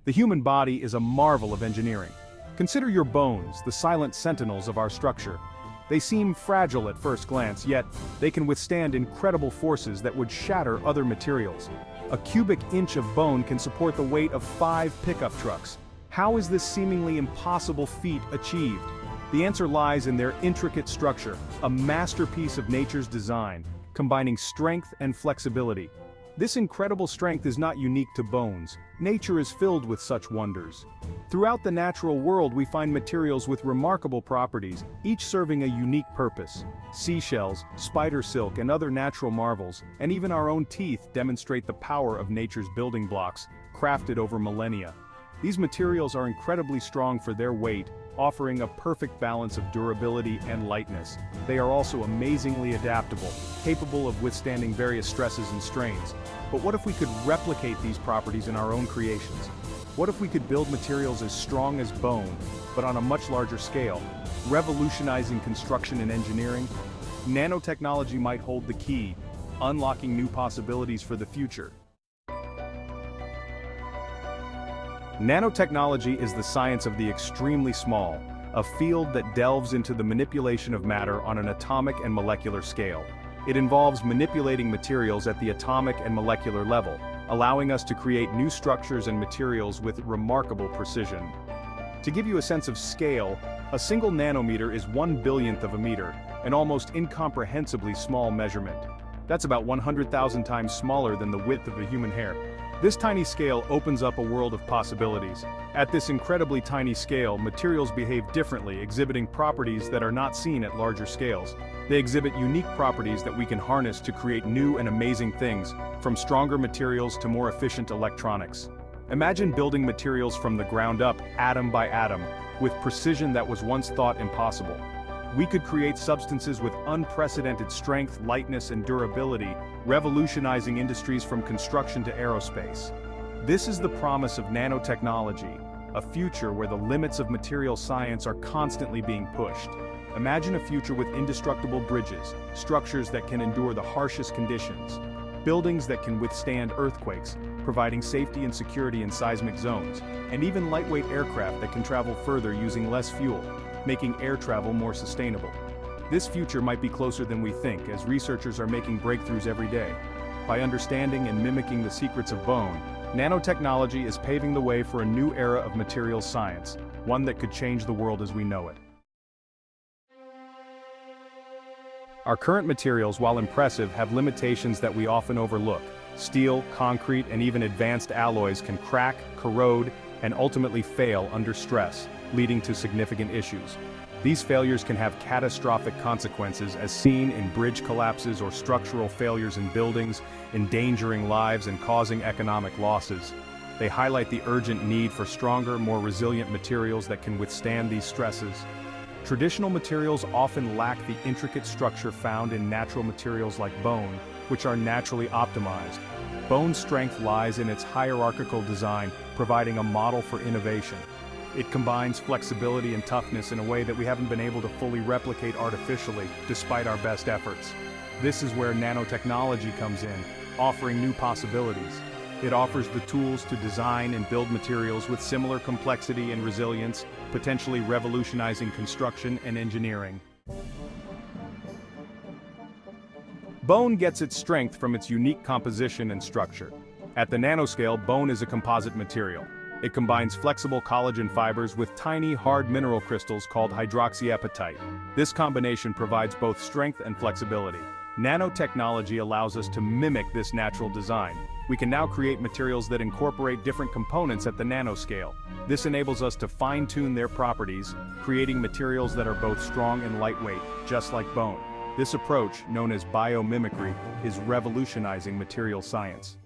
The human body is a marvel of engineering. Consider your bones, the silent sentinels of our structure. They seem fragile at first glance, yet they can withstand incredible forces that would shatter other materials. A cubic inch of bone can support the weight of 5 pickup trucks. How is this seemingly impossible feat achieved? The answer lies in their intricate structure, a masterpiece of nature's design, combining strength and flexibility. This incredible strength is not unique to bones. Nature is filled with such wonders. Throughout the natural world we find materials with remarkable properties, each serving a unique purpose. Seashells, spider silk and other natural marvels, and even our own teeth demonstrate the power of nature's building blocks, crafted over millennia. These materials are incredibly strong for their weight, offering a perfect balance of durability and lightness. They are also amazingly adaptable, capable of withstanding various stresses and strains. But what if we could replicate these properties in our own creations? What if we could build materials as strong as bone, but on a much larger scale, revolutionizing construction and engineering? Nanotechnology might hold the key, unlocking new possibilities for the future. Nanotechnology is the science of the extremely small, a field that delves into the manipulation of matter on an atomic and molecular scale. It involves manipulating materials at the atomic and molecular level, allowing us to create new structures and materials with remarkable precision. To give you a sense of scale, a single nanometer is 1/1000th of a meter, an almost incomprehensibly small measurement. That's about 100,000 times smaller than the width of a human hair. This tiny scale opens up a world of possibilities. At this incredibly tiny scale, materials behave differently, exhibiting properties that are not seen at larger scales. They exhibit unique properties that we can harness to create new and amazing things, from stronger materials to more efficient electronics. Imagine building materials from the ground up, atom by atom, with precision that was once thought impossible. We could create substances with unprecedented strength, lightness, and durability, revolutionizing industries from construction to aerospace. This is the promise of nanotechnology, a future where the limits of material science are constantly being pushed. Imagine a future with indestructible bridges, structures that can endure the harshest conditions, buildings that can withstand earthquakes, providing safety and security in seismic zones, and even lightweight aircraft that can travel further using less fuel, making air travel more sustainable. This future might be closer than we think, as researchers are making breakthroughs every day. By understanding and mimicking the secrets of bone, nanotechnology is paving the way for a new era of materials science, one that could change the world as we know it. Our current materials, while impressive, have limitations that we often overlook. Steel, concrete, and even advanced alloys can crack, corrode, and ultimately fail under stress, leading to significant issues. These failures can have catastrophic consequences, as seen in bridge collapses or structural failures in buildings, endangering lives and causing economic losses. They highlight the urgent need for stronger, more resilient materials that can withstand these stresses. Traditional materials often lack the intricate structure found in natural materials like bone, which are naturally optimized. Bone's strength lies in its hierarchical design, providing a model for innovation. It combines flexibility and toughness in a way that we haven't been able to fully replicate artificially, despite our best efforts. This is where nanotechnology comes in, offering new possibilities. It offers the tools to design and build materials with similar complexity and resilience, potentially revolutionizing construction and engineering. Bone gets its strength from its unique composition and structure. At the nanoscale, bone is a composite material. It combines flexible collagen fibers with tiny, hard mineral crystals called hydroxyapatite. This combination provides both strength and flexibility. Nanotechnology allows us to mimic this natural design. We can now create materials that incorporate different components at the nanoscale. This enables us to fine-tune their properties, creating materials that are both strong and lightweight, just like bone. This approach, known as biomimicry, is revolutionizing material science.